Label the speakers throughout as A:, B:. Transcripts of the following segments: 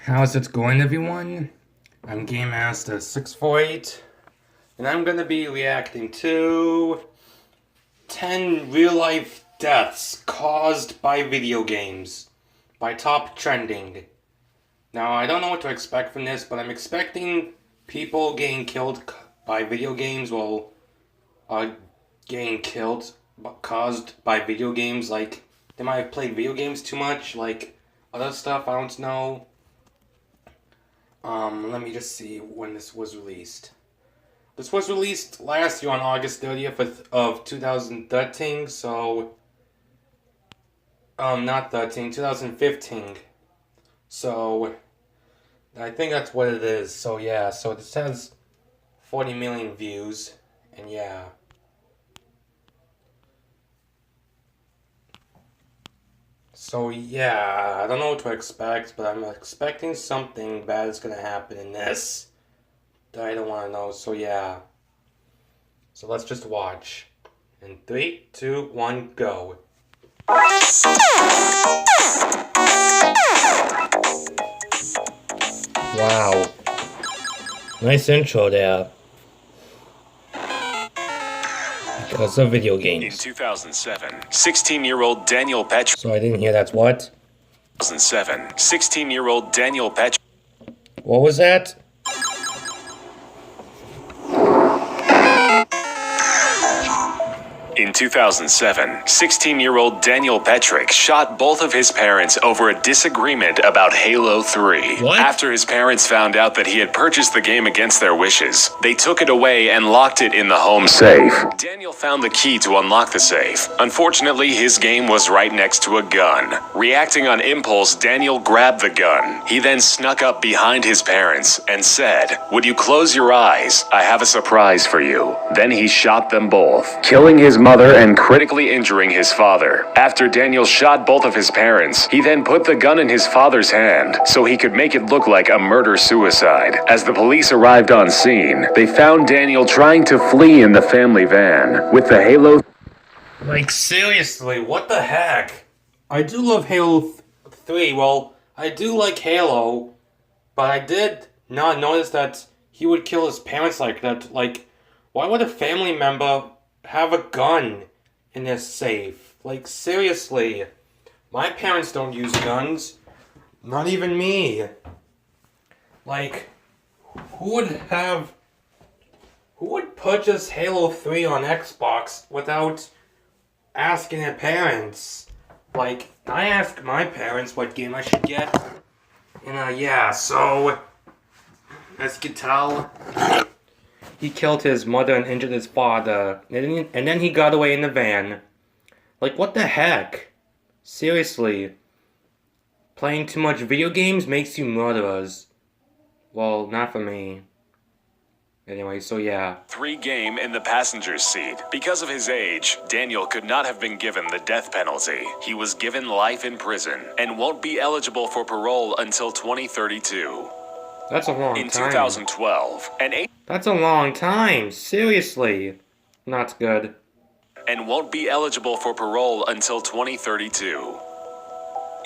A: How's it going, everyone? I'm Game Master 648, and I'm gonna be reacting to 10 real-life deaths caused by video games by Top Trending. Now, I don't know what to expect from this, but I'm expecting people getting killed by video games, getting killed caused by video games, like they might have played video games too much, like other stuff, I don't know. Let me just see when this was released. This was released last year on August 30th of 2013, so... not 13, 2015. So, I think that's what it is. So, yeah, so this has 40 million views, and yeah. So, yeah, I don't know what to expect, but I'm expecting something bad is gonna happen in this that I don't want to know, so yeah. So let's just watch. In 3, 2, 1, go. Wow. Nice intro there. Because of video games.
B: In 2007, 16-year-old Daniel Petr...
A: So I didn't hear that, what?
B: 2007, 16-year-old Daniel Petr...
A: What was that?
B: In 2007, 16-year-old Daniel Petrick shot both of his parents over a disagreement about Halo 3.
A: What?
B: After his parents found out that he had purchased the game against their wishes, they took it away and locked it in the home safe. Daniel found the key to unlock the safe. Unfortunately, his game was right next to a gun. Reacting on impulse, Daniel grabbed the gun. He then snuck up behind his parents and said, "Would you close your eyes? I have a surprise for you." Then he shot them both, killing his mother and critically injuring his father. After Daniel shot both of his parents, he then put the gun in his father's hand so he could make it look like a murder-suicide. As the police arrived on scene, they found Daniel trying to flee in the family van with the Halo...
A: Like, seriously, what the heck? I do love Halo 3, well, I do like Halo, but I did not notice that he would kill his parents like that. Like, why would a family member have a gun in their safe? Like, seriously. My parents don't use guns. Not even me. Like, who would purchase Halo 3 on Xbox without asking their parents? Like, I ask my parents what game I should get. And, yeah, so, as you can tell, he killed his mother and injured his father, and then he got away in the van. Like, what the heck? Seriously. Playing too much video games makes you murderers. Well, not for me. Anyway, so yeah.
B: 3 game in the passenger's seat. Because of his age, Daniel could not have been given the death penalty. He was given life in prison and won't be eligible for parole until 2032.
A: That's a long time.
B: In 2012,
A: That's a long time, seriously. Not good.
B: And won't be eligible for parole until 2032.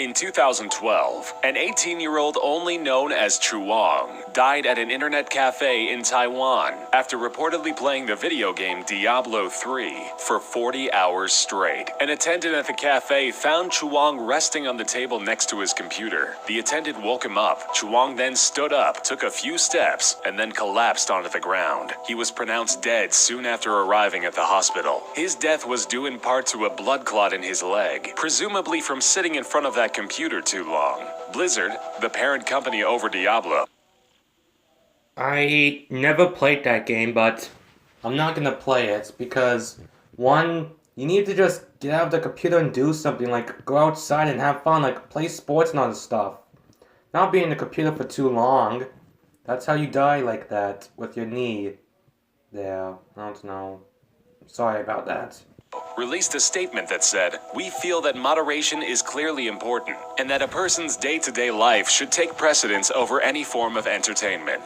B: In 2012, an 18-year-old only known as Chuang died at an internet cafe in Taiwan after reportedly playing the video game Diablo 3 for 40 hours straight. An attendant at the cafe found Chuang resting on the table next to his computer. The attendant woke him up. Chuang then stood up, took a few steps, and then collapsed onto the ground. He was pronounced dead soon after arriving at the hospital. His death was due in part to a blood clot in his leg, presumably from sitting in front of that computer too long. Blizzard, the parent company over Diablo.
A: I never played that game, but I'm not gonna play it because, one, you need to just get out of the computer and do something, like go outside and have fun, like play sports and other stuff. Not be in the computer for too long. That's how you die like that, with your knee. There, I don't know. Sorry about that.
B: Released a statement that said, "We feel that moderation is clearly important, and that a person's day-to-day life should take precedence over any form of entertainment."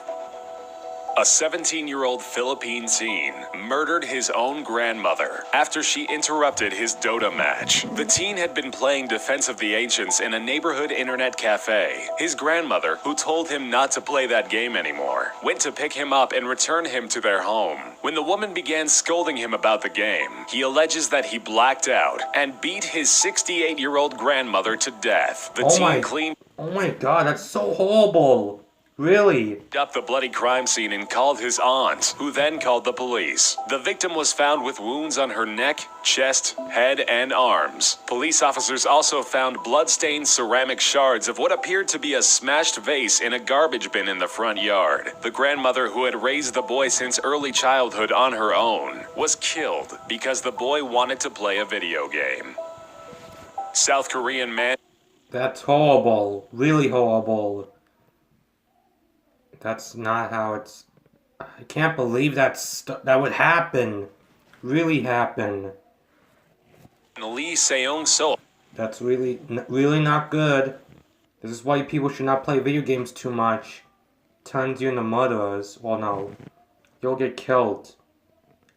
B: A 17-year-old Philippine teen murdered his own grandmother after she interrupted his Dota match. The teen had been playing Defense of the Ancients in a neighborhood internet cafe. His grandmother, who told him not to play that game anymore, went to pick him up and return him to their home. When the woman began scolding him about the game, he alleges that he blacked out and beat his 68-year-old grandmother to death. The teen cleaned
A: Oh my god, that's so horrible. Really?
B: Up the bloody crime scene and called his aunt, who then called the police. The victim was found with wounds on her neck, chest, head, and arms. Police officers also found blood-stained ceramic shards of what appeared to be a smashed vase in a garbage bin in the front yard. The grandmother, who had raised the boy since early childhood on her own, was killed because the boy wanted to play a video game. South Korean man.
A: That's horrible. Really horrible. That's not how it's... I can't believe that would happen. Really happen.
B: Lee Seong-so.
A: That's really not good. This is why people should not play video games too much. Turns you into murderers. Well, no. You'll get killed.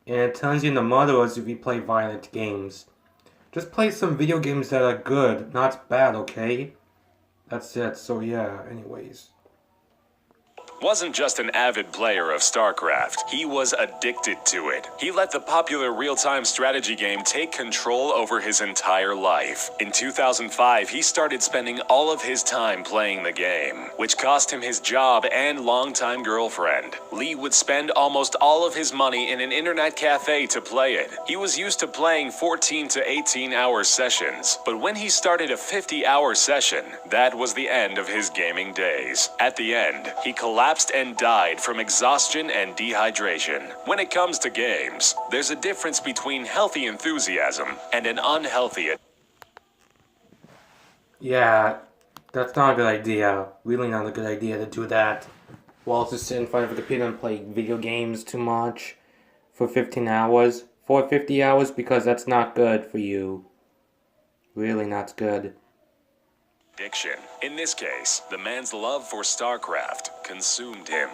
A: And it turns you into murderers if you play violent games. Just play some video games that are good, not bad, okay? That's it. So yeah, anyways.
B: Wasn't just an avid player of StarCraft, he was addicted to it. He let the popular real-time strategy game take control over his entire life. In 2005, he started spending all of his time playing the game, which cost him his job and longtime girlfriend. Lee would spend almost all of his money in an internet cafe to play it. He was used to playing 14 to 18-hour sessions, but when he started a 50-hour session, that was the end of his gaming days. At the end, he collapsed and died from exhaustion and dehydration. When it comes to games, there's a difference between healthy enthusiasm and an unhealthy.
A: Yeah, that's not a good idea. Really not a good idea to do that. While just sit in front of a computer and play video games too much for 15 hours. For 50 hours, because that's not good for you. Really not good.
B: Addiction. In this case, the man's love for StarCraft consumed him.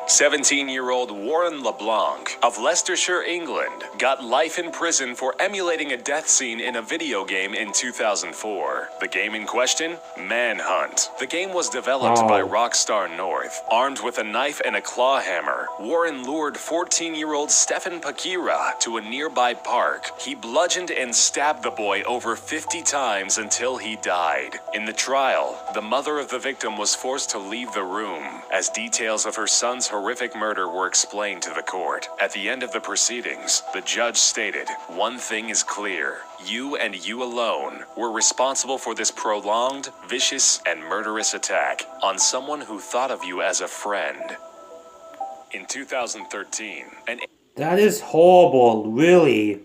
B: 17-year-old Warren LeBlanc of Leicestershire, England, got life in prison for emulating a death scene in a video game in 2004. The game in question? Manhunt. The game was developed by Rockstar North. Armed with a knife and a claw hammer, Warren lured 14-year-old Stefan Pakira to a nearby park. He bludgeoned and stabbed the boy over 50 times until he died. In the trial, the mother of the victim was forced to leave the room as details of her son's horrific murder were explained to the court. At the end of the proceedings, the judge stated, "One thing is clear. You and you alone were responsible for this prolonged, vicious, and murderous attack on someone who thought of you as a friend." In 2013,
A: That is horrible, really.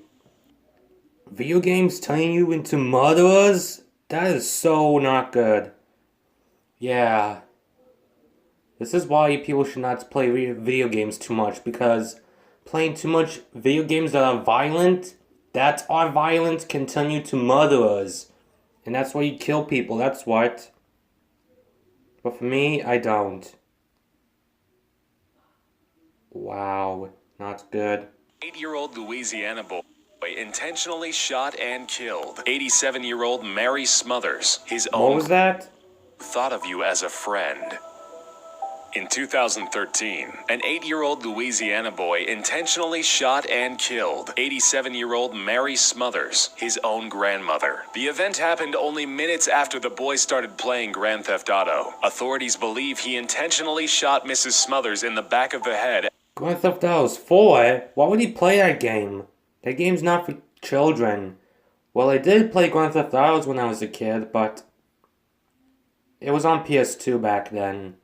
A: Video games turning you into murderers? That is so not good. Yeah. This is why people should not play video games too much, because playing too much video games that are violent, can turn you to murderers. And that's why you kill people, that's what. But for me, I don't. Wow, not good.
B: 8-year-old Louisiana boy intentionally shot and killed 87-year-old Mary Smothers, his own.
A: What was that?
B: Thought of you as a friend. In 2013, an 8-year-old Louisiana boy intentionally shot and killed 87-year-old Mary Smothers, his own grandmother. The event happened only minutes after the boy started playing Grand Theft Auto. Authorities believe he intentionally shot Mrs. Smothers in the back of the head.
A: Grand Theft Auto 4? Why would he play that game? That game's not for children. Well, I did play Grand Theft Autos when I was a kid, but it was on PS2 back then.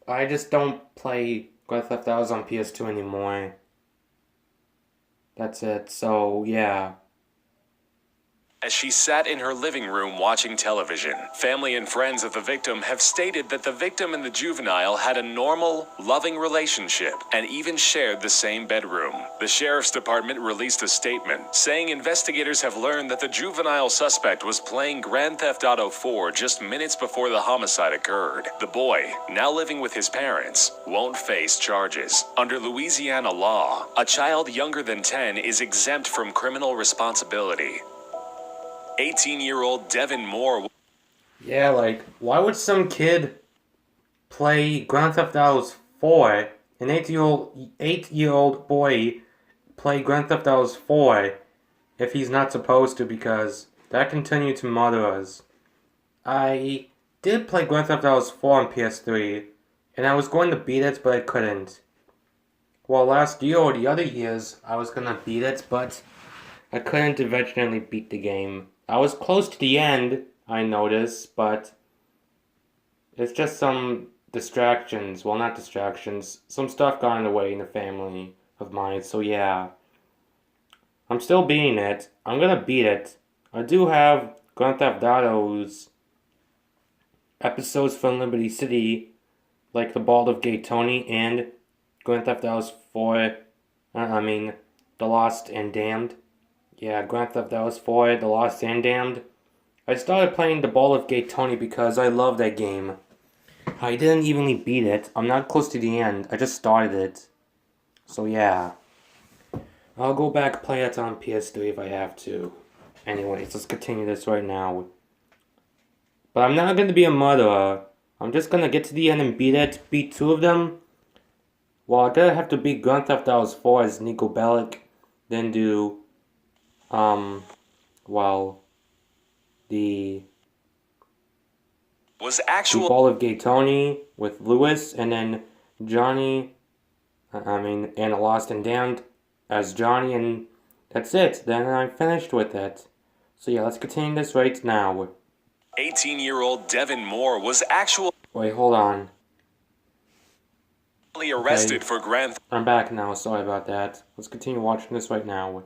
A: I just don't play Grand Theft Autos on PS2 anymore. That's it, so yeah.
B: as she sat in her living room watching television. Family and friends of the victim have stated that the victim and the juvenile had a normal, loving relationship and even shared the same bedroom. The sheriff's department released a statement saying investigators have learned that the juvenile suspect was playing Grand Theft Auto 4 just minutes before the homicide occurred. The boy, now living with his parents, won't face charges. Under Louisiana law, a child younger than 10 is exempt from criminal responsibility. 18-year-old Devin Moore.
A: Yeah, like, why would some kid play Grand Theft Auto 4, an 8-year-old boy play Grand Theft Auto 4 if he's not supposed to, because that continued to murder us. I did play Grand Theft Auto 4 on PS3, and I was going to beat it, but I couldn't. Well, last year or the other years, I was gonna beat it, but I couldn't eventually beat the game. I was close to the end, I noticed, but it's just some distractions. Well, not distractions. Some stuff got in the way in the family of mine, so yeah. I'm still beating it. I'm gonna beat it. I do have Grand Theft Auto's episodes from Liberty City, like the Bald of Gay Tony and Grand Theft Auto 4, The Lost and Damned. Yeah, Grand Theft Auto 4, The Lost and Damned. I started playing the Ball of Gay Tony because I love that game. I didn't evenly beat it. I'm not close to the end. I just started it. So yeah. I'll go back play it on PS3 if I have to. Anyways, let's continue this right now. But I'm not going to be a murderer. I'm just going to get to the end and beat it. Beat two of them. Well, I'm going to have to beat Grand Theft Auto 4 as Nico Bellic. Then do... the Ball of Gay Tony with Lewis, and then Johnny, and Lost and Damned as Johnny, and that's it. Then I'm finished with it. So yeah, let's continue this right now.
B: 18-year-old Devin Moore was
A: Wait, hold on.
B: arrested for Grand
A: I'm back now, sorry about that. Let's continue watching this right now.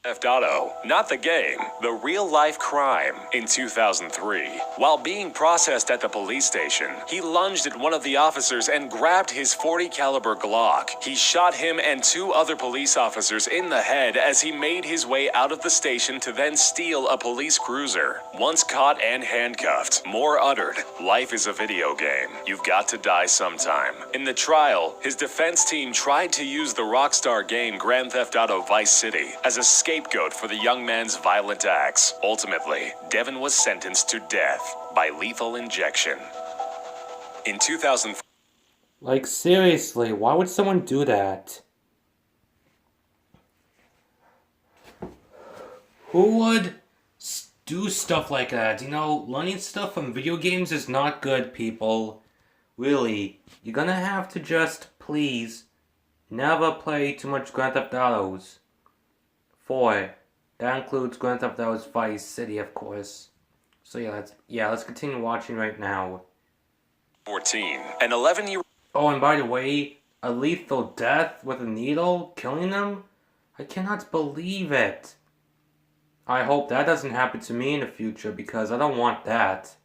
B: Theft Auto, not the game, the real-life crime. In 2003, while being processed at the police station, he lunged at one of the officers and grabbed his .40 caliber Glock. He shot him and two other police officers in the head as he made his way out of the station to then steal a police cruiser. Once caught and handcuffed, Moore uttered, "Life is a video game. You've got to die sometime." In the trial, his defense team tried to use the Rockstar game Grand Theft Auto Vice City as a scapegoat for the young man's violent acts. Ultimately, Devin was sentenced to death by lethal injection. In 2004,
A: like, seriously, why would someone do that? Who would do stuff like that? You know, learning stuff from video games is not good, people. Really, you're gonna have to just, please, never play too much Grand Theft Autos. 4. That includes Grand Theft Auto Vice City, of course. So yeah, let's continue watching right now.
B: 14. An 11-year-old.
A: Oh, and by the way, a lethal death with a needle killing them? I cannot believe it. I hope that doesn't happen to me in the future because I don't want that.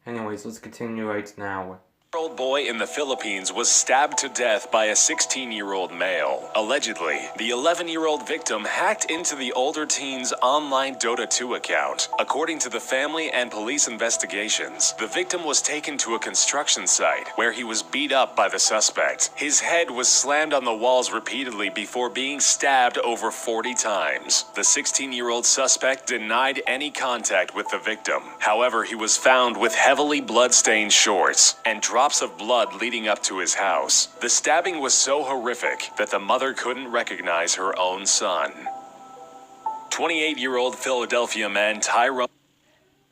A: Anyways, let's continue right now.
B: Old boy in the Philippines was stabbed to death by a 16-year-old male. Allegedly, the 11-year-old victim hacked into the older teen's online Dota 2 account. According to the family and police investigations, the victim was taken to a construction site where he was beat up by the suspect. His head was slammed on the walls repeatedly before being stabbed over 40 times. The 16-year-old suspect denied any contact with the victim. However, he was found with heavily blood-stained shorts and drops of blood leading up to his house. The stabbing was so horrific that the mother couldn't recognize her own son. 28-year-old Philadelphia man Tyrone.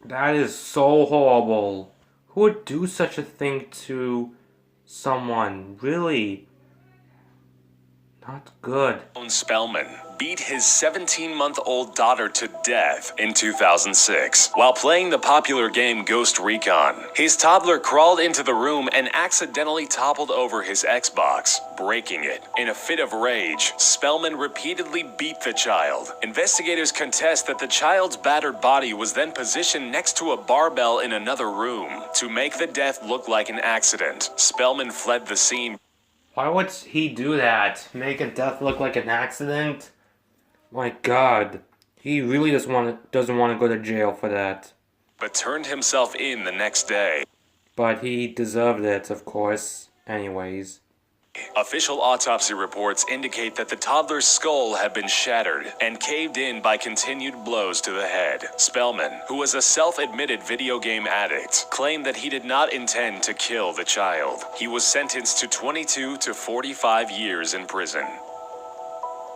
A: That is so horrible. Who would do such a thing to someone? Really? Not good.
B: Spellman beat his 17-month-old daughter to death in 2006 while playing the popular game Ghost Recon. His toddler crawled into the room and accidentally toppled over his Xbox, breaking it. In a fit of rage, Spellman repeatedly beat the child. Investigators contest that the child's battered body was then positioned next to a barbell in another room to make the death look like an accident. Spellman fled the scene.
A: Why would he do that? Make a death look like an accident? My God, he really doesn't want to go to jail for that.
B: But turned himself in the next day.
A: But he deserved it, of course. Anyways.
B: Official autopsy reports indicate that the toddler's skull had been shattered and caved in by continued blows to the head. Spellman, who was a self-admitted video game addict, claimed that he did not intend to kill the child. He was sentenced to 22 to 45 years in prison.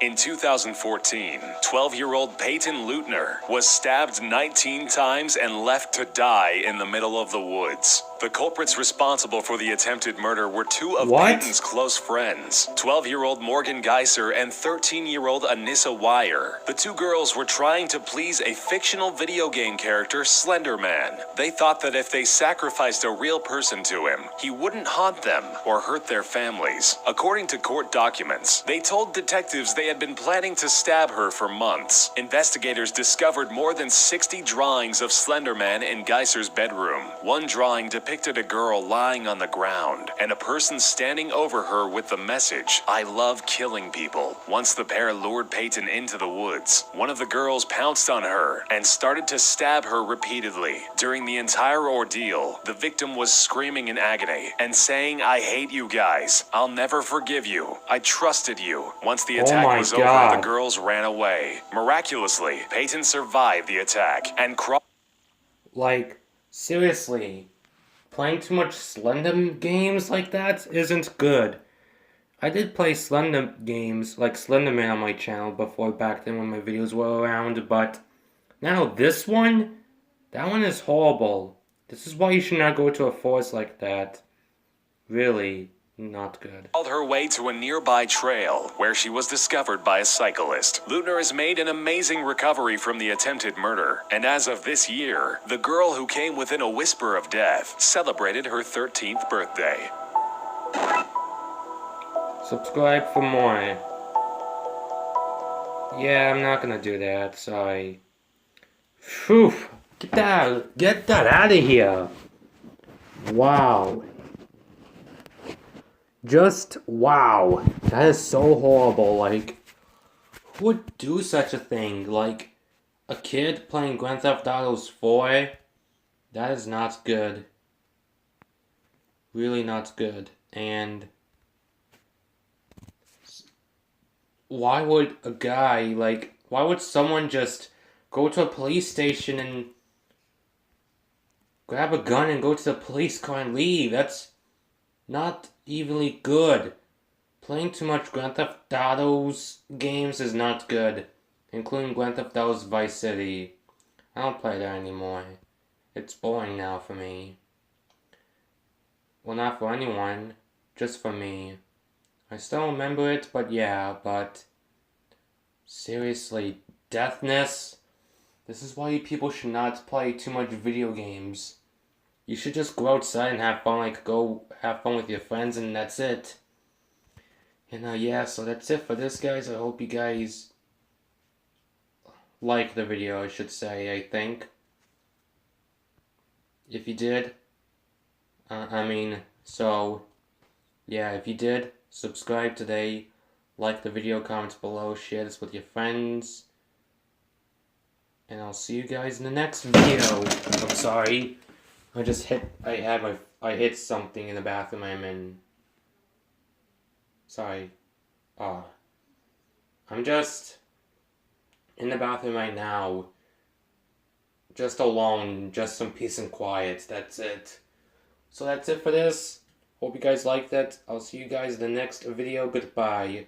B: In 2014, 12-year-old Peyton Leutner was stabbed 19 times and left to die in the middle of the woods. The culprits responsible for the attempted murder were two of Peyton's close friends, 12-year-old Morgan Geiser and 13-year-old Anissa Wire. The two girls were trying to please a fictional video game character, Slender Man. They thought that if they sacrificed a real person to him, he wouldn't haunt them or hurt their families. According to court documents, they told detectives they had been planning to stab her for months. Investigators discovered more than 60 drawings of Slender Man in Geiser's bedroom. One drawing depicted a girl lying on the ground and a person standing over her with the message, "I love killing people." Once the pair lured Peyton into the woods, one of the girls pounced on her and started to stab her repeatedly. During the entire ordeal, the victim was screaming in agony and saying, "I hate you guys. I'll never forgive you. I trusted you." Once the attack was over, the girls ran away. Miraculously, Peyton survived the attack and
A: Like, seriously, playing too much Slender games like that isn't good. I did play Slender games, like Slenderman on my channel before, back then when my videos were around, but now this one, that one is horrible. This is why you should not go to a forest like that. Really. Not good.
B: Called her way to a nearby trail where she was discovered by a cyclist. Leutner has made an amazing recovery from the attempted murder, and as of this year, the girl who came within a whisper of death celebrated her 13th birthday.
A: Subscribe for more. Yeah, I'm not gonna do that, sorry. Phew! Get that out of here! Wow. Just wow. That is so horrible. Like, who would do such a thing? Like, a kid playing Grand Theft Auto 4? That is not good. Really not good. And why would a guy, like, why would someone just go to a police station and grab a gun and go to the police car and leave? That's not evenly good. Playing too much Grand Theft Auto's games is not good, including Grand Theft Auto's Vice City. I don't play that anymore. It's boring now for me. Well, not for anyone, just for me. I still remember it, but yeah, but seriously, deafness? This is why people should not play too much video games. You should just go outside and have fun, like go have fun with your friends, and that's it. And yeah, so that's it for this, guys. I hope you guys liked the video, I should say, I think. If you did, so, yeah, if you did, subscribe today, like the video, comments below, share this with your friends, and I'll see you guys in the next video. I'm sorry. I hit something in the bathroom I'm in. Sorry. I'm just in the bathroom right now. Just alone. Just some peace and quiet. That's it. So that's it for this. Hope you guys liked it. I'll see you guys in the next video. Goodbye.